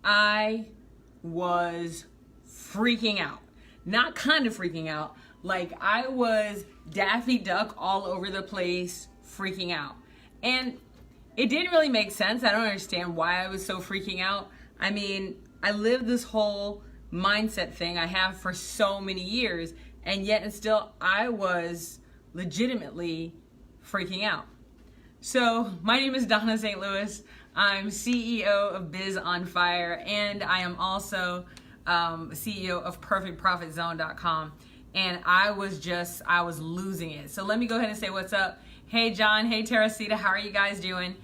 I was freaking out. Not kind of freaking out, like I was Daffy Duck all over the place, freaking out. And it didn't really make sense. I don't understand why I was so freaking out. I mean, I lived this whole mindset thing I have for so many years, and yet and still I was legitimately freaking out. So my name is Dawnna St. Louis. I'm CEO of Biz on Fire, and I am also CEO of PerfectProfitZone.com. And I was losing it. So let me go ahead and say what's up. Hey John, hey Teresita, how are you guys doing?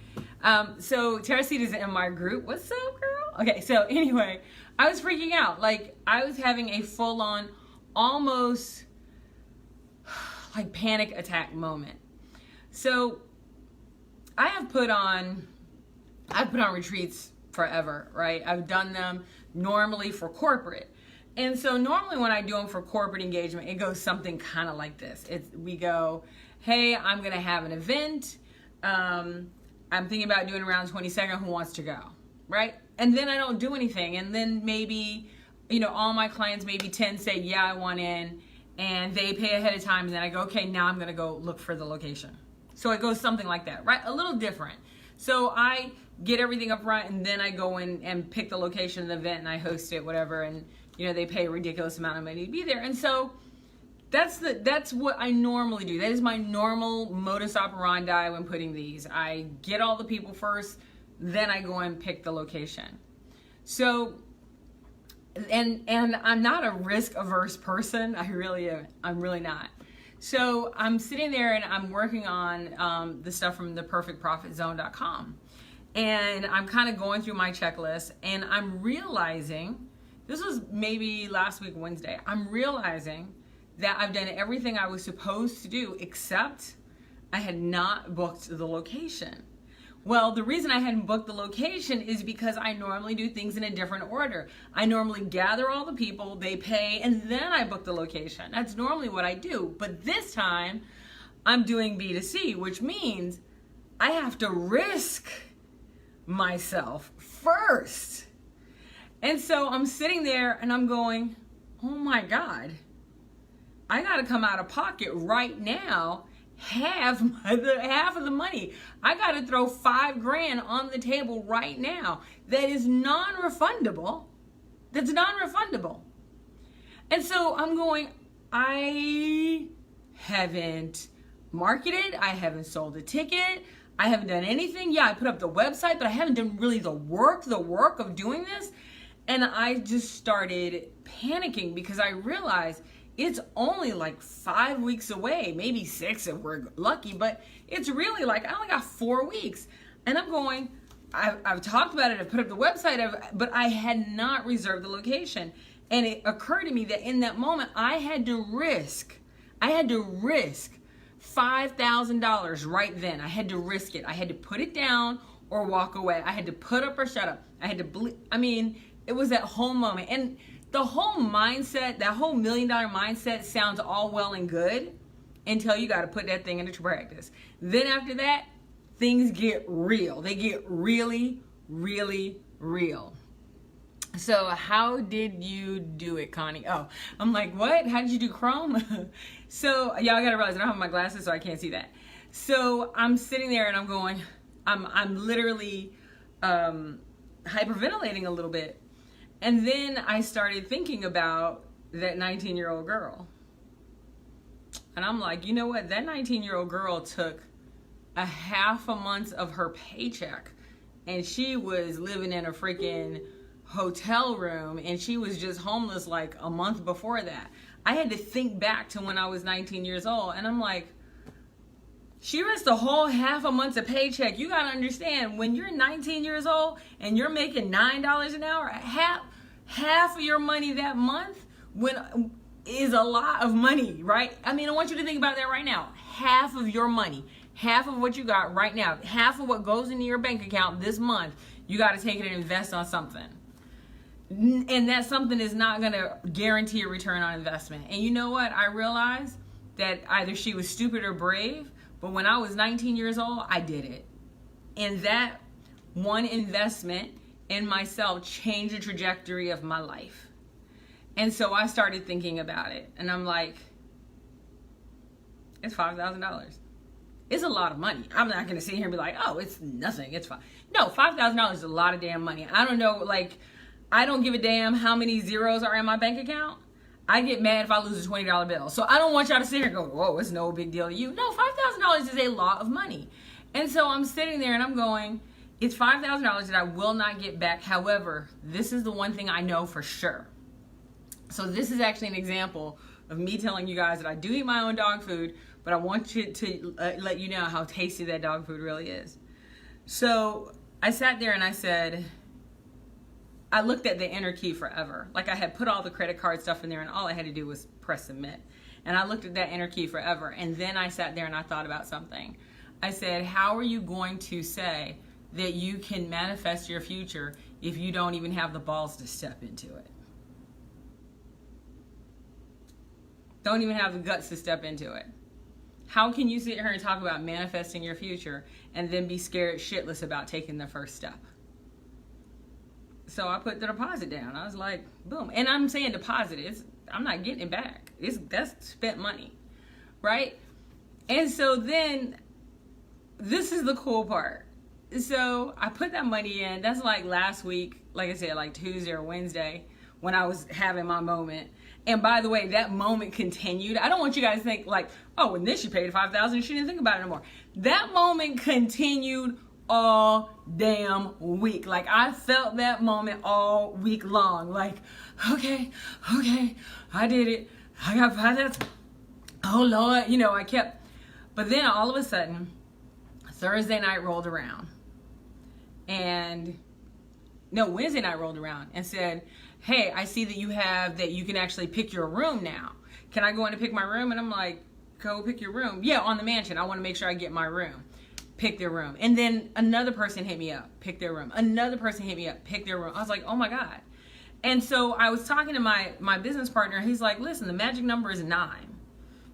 So Teresita's in my group. What's up, girl? Okay, so anyway, I was freaking out. Like I was having a full-on, almost like panic attack moment. So I've put on retreats forever, right? I've done them normally for corporate. And so normally when I do them for corporate engagement, it goes something kind of like this. We go, hey, I'm going to have an event. I'm thinking about doing around 22nd. Who wants to go? Right? And then I don't do anything. And then maybe, all my clients, maybe 10 say, yeah, I want in. And they pay ahead of time. And then I go, okay, now I'm going to go look for the location. So it goes something like that, right? A little different. So I get everything up front, and then I go in and pick the location of the event, and I host it, whatever. And, they pay a ridiculous amount of money to be there. And so that's what I normally do. That is my normal modus operandi when putting these. I get all the people first, then I go and pick the location. So, and I'm not a risk averse person. I'm really not. So I'm sitting there and I'm working on the stuff from the PerfectProfitZone.com. And I'm kind of going through my checklist, and I'm realizing, this was maybe last week, Wednesday, I'm realizing that I've done everything I was supposed to do, except I had not booked the location. Well, the reason I hadn't booked the location is because I normally do things in a different order. I normally gather all the people, they pay, and then I book the location. That's normally what I do. But this time, I'm doing B2C, which means I have to risk myself first. And so I'm sitting there and I'm going, oh my God, I got to come out of pocket right now half of the money. I got to throw $5,000 on the table right now. That is non-refundable. That's non-refundable. And so I'm going, I haven't marketed. I haven't sold a ticket. I haven't done anything. Yeah, I put up the website, but I haven't done really the work of doing this. And I just started panicking because I realized it's only like 5 weeks away, maybe 6 if we're lucky, but it's really like I only got 4 weeks. And I'm going, I've talked about it, I've put up the website, but I had not reserved the location. And it occurred to me that in that moment, I had to risk $5,000 right then. I had to risk it. I had to put it down or walk away. I had to put up or shut up. I had to, it was that whole moment. And the whole mindset, that whole $1 million mindset sounds all well and good until you got to put that thing into practice. Then after that, things get real. They get really, really real. So how did you do it, Connie? Oh, I'm like, what? How did you do Chrome? So y'all got to realize I don't have my glasses, so I can't see that. So I'm sitting there and I'm going, I'm literally hyperventilating a little bit. And then I started thinking about that 19-year-old girl. And I'm like, you know what? That 19-year-old girl took a half a month of her paycheck, and she was living in a freaking hotel room, and she was just homeless like a month before that. I had to think back to when I was 19 years old, and I'm like, she risked a whole half a month's of paycheck. You gotta understand, when you're 19 years old and you're making $9 an hour, half of your money that month is a lot of money, right? I want you to think about that right now. Half of your money, half of what you got right now, half of what goes into your bank account this month, you gotta take it and invest on something. And that something is not gonna guarantee a return on investment. And you know what? I realized that either she was stupid or brave, but when I was 19 years old, I did it. And that one investment in myself change the trajectory of my life. And so I started thinking about it, and I'm like, it's $5,000. It's a lot of money. I'm not going to sit here and be like, oh, it's nothing. It's fine. No, $5,000 is a lot of damn money. I don't know, like, I don't give a damn how many zeros are in my bank account. I get mad if I lose a $20 bill. So I don't want y'all to sit here and go, whoa, it's no big deal to you. No, $5,000 is a lot of money. And so I'm sitting there and I'm going, it's $5,000 that I will not get back. However, this is the one thing I know for sure. So this is actually an example of me telling you guys that I do eat my own dog food, but I want you to let you know how tasty that dog food really is. So I sat there and I said, I looked at the enter key forever. Like I had put all the credit card stuff in there and all I had to do was press submit. And I looked at that enter key forever. And then I sat there and I thought about something. I said, how are you going to say that you can manifest your future if you don't even have the balls to step into it? Don't even have the guts to step into it. How can you sit here and talk about manifesting your future and then be scared shitless about taking the first step? So I put the deposit down. I was like, boom. And I'm saying deposit. I'm not getting it back. That's spent money, right? And so then, this is the cool part. So I put that money in. That's like last week, like I said, like Tuesday or Wednesday, when I was having my moment. And by the way, that moment continued. I don't want you guys to think like, oh, and then she paid $5,000, she didn't think about it anymore. That moment continued all damn week. Like I felt that moment all week long. Like, okay, I did it. I got $5,000. Oh Lord, I kept. But then all of a sudden, Thursday night rolled around. Wednesday night rolled around and said, hey, I see that you can actually pick your room now. Can I go in and pick my room? And I'm like, go pick your room. Yeah, on the mansion. I want to make sure I get my room. Pick their room. And then another person hit me up, pick their room. Another person hit me up, pick their room. I was like, oh my God. And so I was talking to my business partner. He's like, listen, the magic number is 9.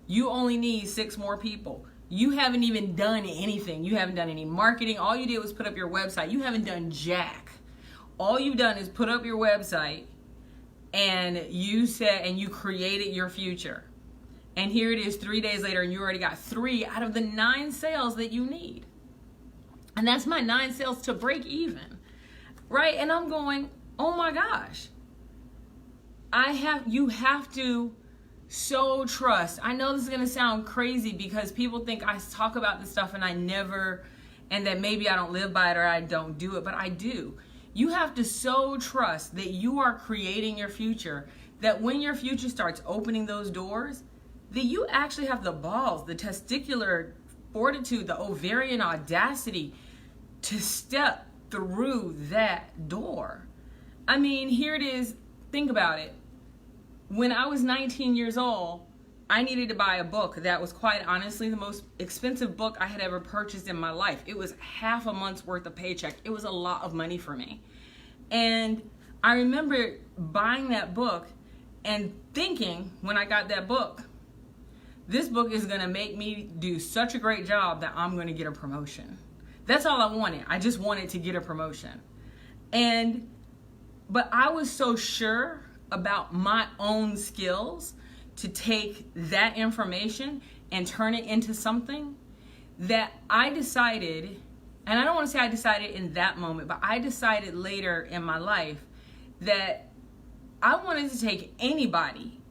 You only need 6 more people. You haven't even done anything. You haven't done any marketing. All you did was put up your website. You haven't done jack. All you've done is put up your website and you created your future. And here it is 3 days later and you already got 3 out of the 9 sales that you need. And that's my 9 sales to break even, right? And I'm going, oh my gosh. You have to so trust. I know this is going to sound crazy because people think I talk about this stuff and that maybe I don't live by it or I don't do it, but I do. You have to so trust that you are creating your future, that when your future starts opening those doors, that you actually have the balls, the testicular fortitude, the ovarian audacity to step through that door. I mean, here it is. Think about it. When I was 19 years old, I needed to buy a book that was quite honestly the most expensive book I had ever purchased in my life. It was half a month's worth of paycheck. It was a lot of money for me. And I remember buying that book and thinking when I got that book, this book is going to make me do such a great job that I'm going to get a promotion. That's all I wanted. I just wanted to get a promotion. But I was so sure about my own skills to take that information and turn it into something that I decided, and I don't want to say I decided in that moment, but I decided later in my life that I wanted to take anybody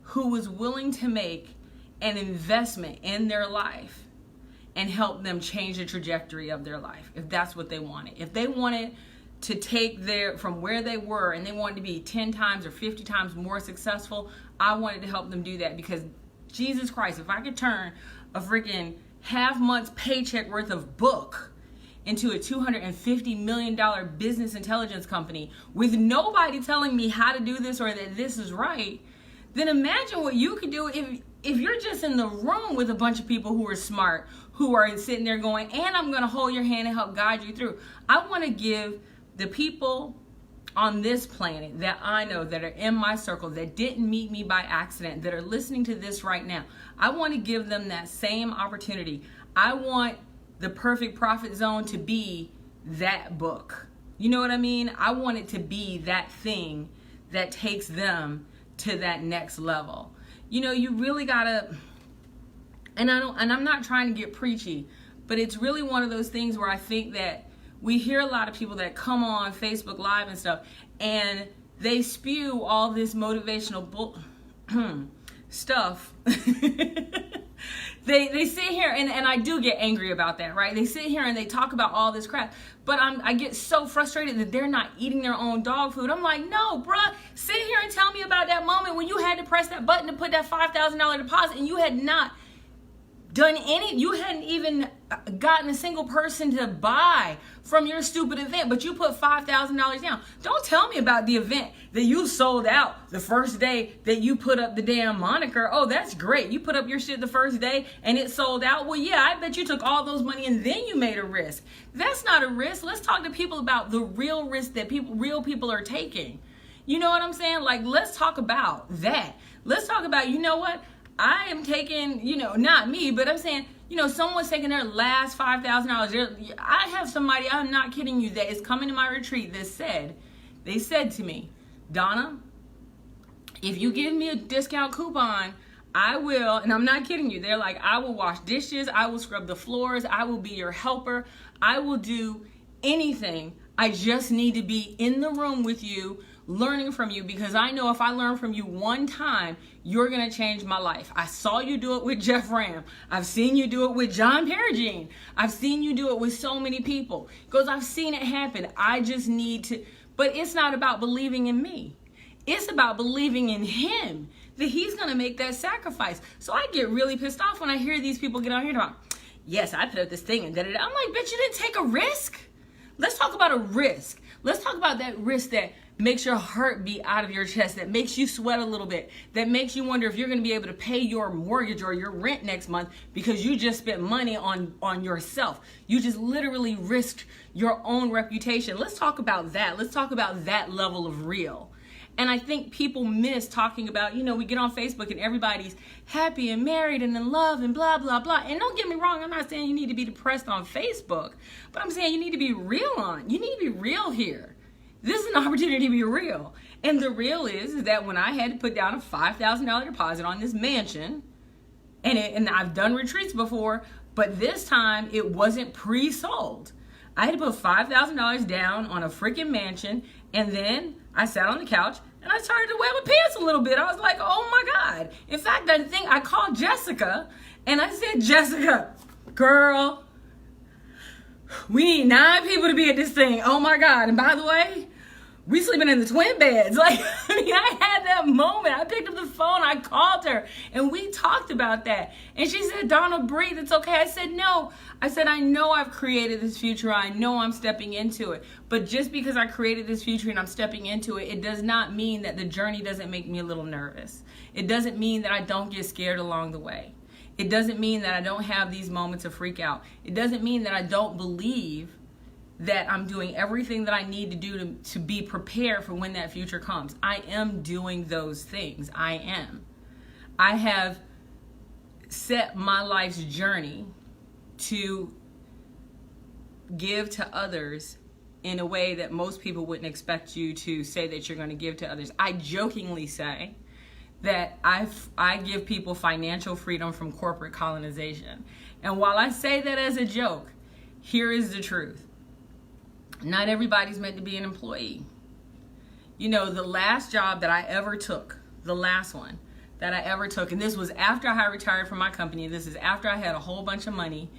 who was willing to make an investment in their life and help them change the trajectory of their life, if that's what they wanted. If they wanted to take from where they were and they wanted to be 10 times or 50 times more successful, I wanted to help them do that because Jesus Christ, if I could turn a freaking half month's paycheck worth of book into a $250 million business intelligence company with nobody telling me how to do this or that this is right, then imagine what you could do if you're just in the room with a bunch of people who are smart, who are sitting there going, and I'm going to hold your hand and help guide you through. I want to give the people on this planet that I know that are in my circle that didn't meet me by accident, that are listening to this right now, I want to give them that same opportunity. I want the Perfect Profit Zone to be that book. You know what I mean? I want it to be that thing that takes them to that next level. You know, you really gotta, and I'm not trying to get preachy, but it's really one of those things where I think that we hear a lot of people that come on Facebook Live and stuff, and they spew all this motivational stuff. They sit here, and I do get angry about that, right? They sit here and they talk about all this crap, but I get so frustrated that they're not eating their own dog food. I'm like, no, bruh, sit here and tell me about that moment when you had to press that button to put that $5,000 deposit and you had not done you hadn't even gotten a single person to buy from your stupid event, but you put $5,000 down. Don't tell me about the event that you sold out the first day that you put up the damn moniker. Oh, that's great. You put up your shit the first day and it sold out. Well, yeah, I bet you took all those money and then you made a risk. That's not a risk. Let's talk to people about the real risk that real people are taking. You know what I'm saying? Like, let's talk about that. Let's talk about, you know what? I am taking, you know, not me, but I'm saying, you know, someone's taking their last $5,000. I have somebody, I'm not kidding you, that is coming to my retreat that they said to me, Dawnna, if you give me a discount coupon, I will, and I'm not kidding you, they're like, I will wash dishes, I will scrub the floors, I will be your helper, I will do anything. I just need to be in the room with you, learning from you, because I know if I learn from you one time, you're going to change my life. I saw you do it with Jeff Ram. I've seen you do it with John Perigine. I've seen you do it with so many people. Because I've seen it happen. I just need to, but it's not about believing in me. It's about believing in him, that he's going to make that sacrifice. So I get really pissed off when I hear these people get on here about, yes, I put up this thing and da-da-da. I'm like, bitch, you didn't take a risk? Let's talk about a risk. Let's talk about that risk that makes your heart beat out of your chest, that makes you sweat a little bit, that makes you wonder if you're going to be able to pay your mortgage or your rent next month because you just spent money on yourself. You just literally risked your own reputation. Let's talk about that. Let's talk about that level of real. And I think people miss talking about, you know, we get on Facebook and everybody's happy and married and in love and blah, blah, blah. And don't get me wrong, I'm not saying you need to be depressed on Facebook, but I'm saying you need to be real You need to be real here. This is an opportunity to be real. And the real is that when I had to put down a $5,000 deposit on this mansion, and I've done retreats before, but this time it wasn't pre-sold. I had to put $5,000 down on a freaking mansion, and then I sat on the couch and I started to wet my pants a little bit. I was like, oh my God. In fact, I called Jessica and I said, Jessica, girl, we need 9 people to be at this thing. Oh my God. And by the way, we sleeping in the twin beds. Like, I mean, I had that moment. I picked up the phone, I called her, and we talked about that. And she said, Dawnna, breathe, it's okay. I said, no. I said, I know I've created this future. I know I'm stepping into it. But just because I created this future and I'm stepping into it, it does not mean that the journey doesn't make me a little nervous. It doesn't mean that I don't get scared along the way. It doesn't mean that I don't have these moments of freak out. It doesn't mean that I don't believe that I'm doing everything that I need to do to be prepared for when that future comes. I am doing those things. I am. I have set my life's journey to give to others in a way that most people wouldn't expect you to say that you're going to give to others. I jokingly say that I give people financial freedom from corporate colonization. And while I say that as a joke, here is the truth. Not everybody's meant to be an employee. You know, the last job that I ever took, the last one that I ever took, and this was after I retired from my company, this is after I had a whole bunch of money,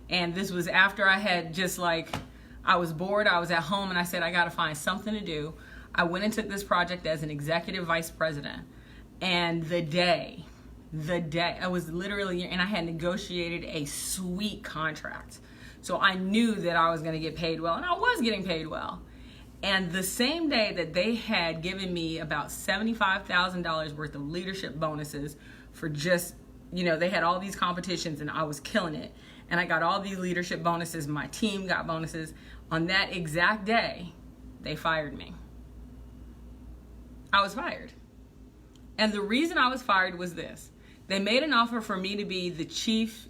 and this was after I had just like, I was bored, I was at home, and I said, I gotta find something to do. I went and took this project as an executive vice president, and the day, I was literally, and I had negotiated a sweet contract. So I knew that I was going to get paid well, and I was getting paid well. And the same day that they had given me about $75,000 worth of leadership bonuses for just, you know, they had all these competitions and I was killing it. And I got all these leadership bonuses. My team got bonuses. On that exact day, they fired me. I was fired. And the reason I was fired was this. They made an offer for me to be the chief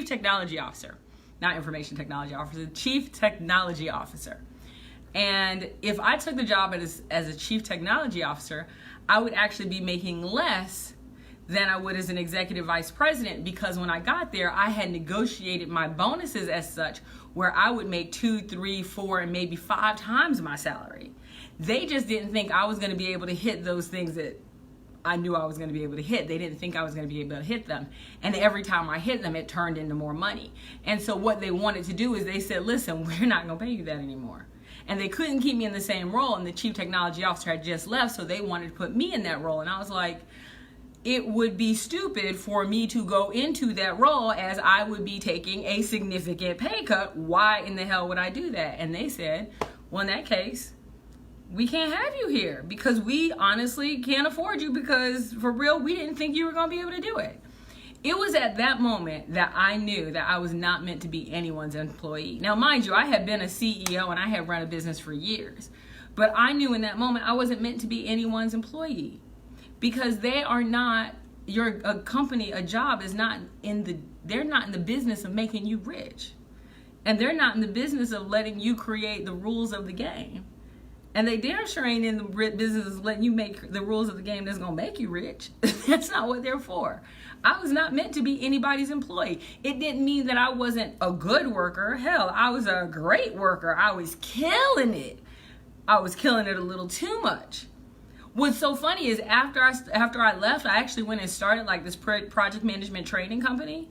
technology officer. not information technology officer, chief technology officer. And if I took the job as a chief technology officer, I would actually be making less than I would as an executive vice president, because when I got there, I had negotiated my bonuses as such where I would make 2, 3, 4, and maybe 5 times my salary. They just didn't think I was going to be able to hit those things that I knew I was going to be able to hit. They didn't think I was going to be able to hit them. And every time I hit them, it turned into more money. And so what they wanted to do is they said, listen, we're not going to pay you that anymore. And they couldn't keep me in the same role, and the chief technology officer had just left, so they wanted to put me in that role. And I was like, it would be stupid for me to go into that role as I would be taking a significant pay cut. Why in the hell would I do that? And they said, well, in that case, we can't have you here because we honestly can't afford you, because for real, we didn't think you were going to be able to do it. It was at that moment that I knew that I was not meant to be anyone's employee. Now, mind you, I had been a CEO and I had run a business for years, but I knew in that moment I wasn't meant to be anyone's employee, because they are not, a company, a job is not they're not in the business of making you rich. And they're not in the business of letting you create the rules of the game. And they damn sure ain't in the business of letting you make the rules of the game that's gonna make you rich. That's not what they're for. I was not meant to be anybody's employee. It didn't mean that I wasn't a good worker. Hell, I was a great worker. I was killing it. I was killing it a little too much. What's so funny is after I left, I actually went and started like this project management training company,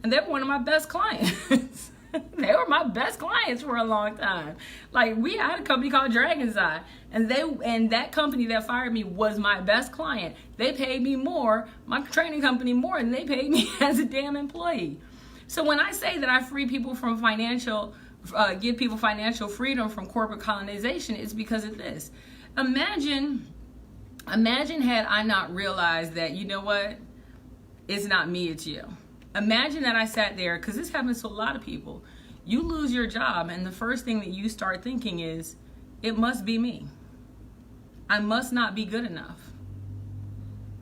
and they were one of my best clients. They were my best clients for a long time. Like, we had a company called Dragon's Eye, and that company that fired me was my best client. They paid me more, my training company more, than they paid me as a damn employee. So when I say that I free people from give people financial freedom from corporate colonization, it's because of this. Imagine had I not realized that, you know what, it's not me, it's you. Imagine that I sat there, because this happens to a lot of people. You lose your job, and the first thing that you start thinking is, it must be me. I must not be good enough.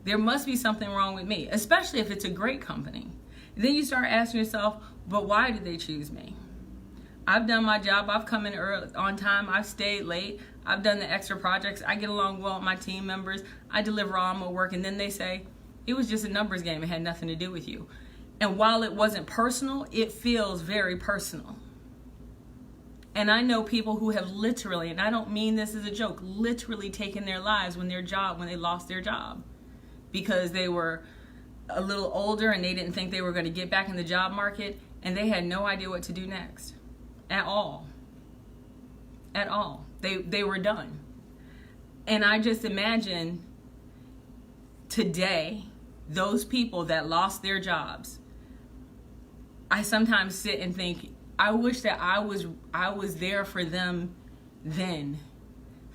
There must be something wrong with me, especially if it's a great company. Then you start asking yourself, but why did they choose me? I've done my job. I've come in early, on time. I've stayed late. I've done the extra projects. I get along well with my team members. I deliver all my work. And then they say, it was just a numbers game. It had nothing to do with you. And while it wasn't personal, it feels very personal. And I know people who have literally, and I don't mean this as a joke, literally taken their lives when they lost their job, because they were a little older and they didn't think they were going to get back in the job market, and they had no idea what to do next at all. At all. They were done. And I just imagine today, those people that lost their jobs, I sometimes sit and think, I wish that I was there for them then.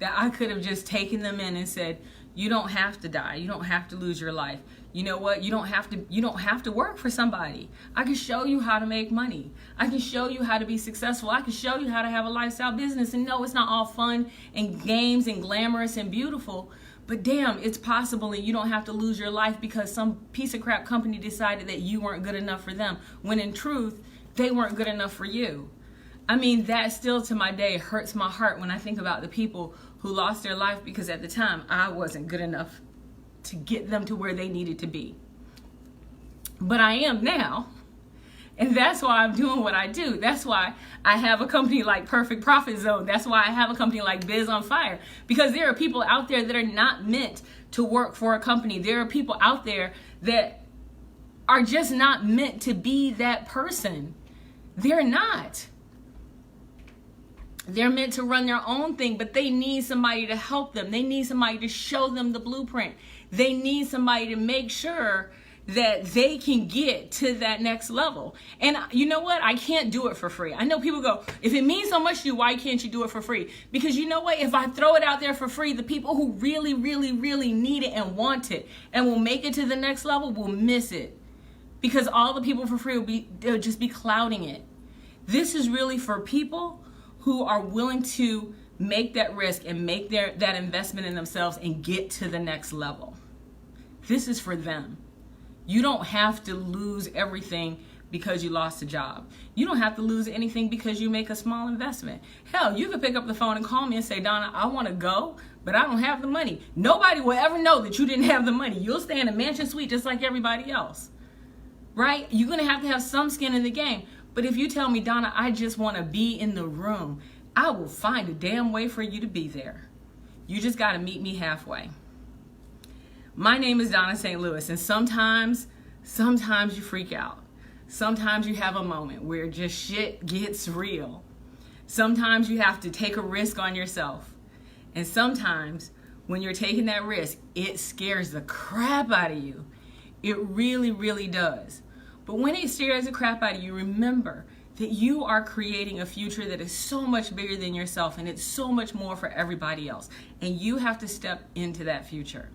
That I could have just taken them in and said, you don't have to die. You don't have to lose your life. You know what? You don't have to work for somebody. I can show you how to make money. I can show you how to be successful. I can show you how to have a lifestyle business. And no, it's not all fun and games and glamorous and beautiful, but damn, it's possible, and you don't have to lose your life because some piece of crap company decided that you weren't good enough for them, when in truth, they weren't good enough for you. I mean, that still to my day hurts my heart when I think about the people who lost their life because at the time I wasn't good enough to get them to where they needed to be. But I am now. And that's why I'm doing what I do. That's why I have a company like Perfect Profit Zone. That's why I have a company like Biz on Fire. Because there are people out there that are not meant to work for a company. There are people out there that are just not meant to be that person. They're not. They're meant to run their own thing, but they need somebody to help them. They need somebody to show them the blueprint. They need somebody to make sure that they can get to that next level. And you know what? I can't do it for free. I know people go, if it means so much to you, why can't you do it for free? Because you know what? If I throw it out there for free, the people who really, really, really need it and want it and will make it to the next level will miss it. Because all the people for free they'll just be clouding it. This is really for people who are willing to make that risk and make that investment in themselves and get to the next level. This is for them. You don't have to lose everything because you lost a job. You don't have to lose anything because you make a small investment. Hell, you could pick up the phone and call me and say, Dawnna, I want to go, but I don't have the money. Nobody will ever know that you didn't have the money. You'll stay in a mansion suite just like everybody else, right? You're going to have some skin in the game. But if you tell me, Dawnna, I just want to be in the room, I will find a damn way for you to be there. You just got to meet me halfway. My name is Dawnna St. Louis, and sometimes you freak out. Sometimes you have a moment where just shit gets real. Sometimes you have to take a risk on yourself. And sometimes when you're taking that risk, it scares the crap out of you. It really, really does. But when it scares the crap out of you, remember that you are creating a future that is so much bigger than yourself, and it's so much more for everybody else. And you have to step into that future.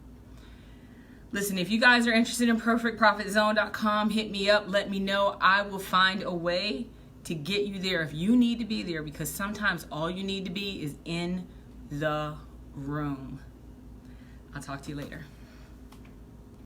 Listen, if you guys are interested in perfectprofitzone.com, hit me up. Let me know. I will find a way to get you there if you need to be there, because sometimes all you need to be is in the room. I'll talk to you later.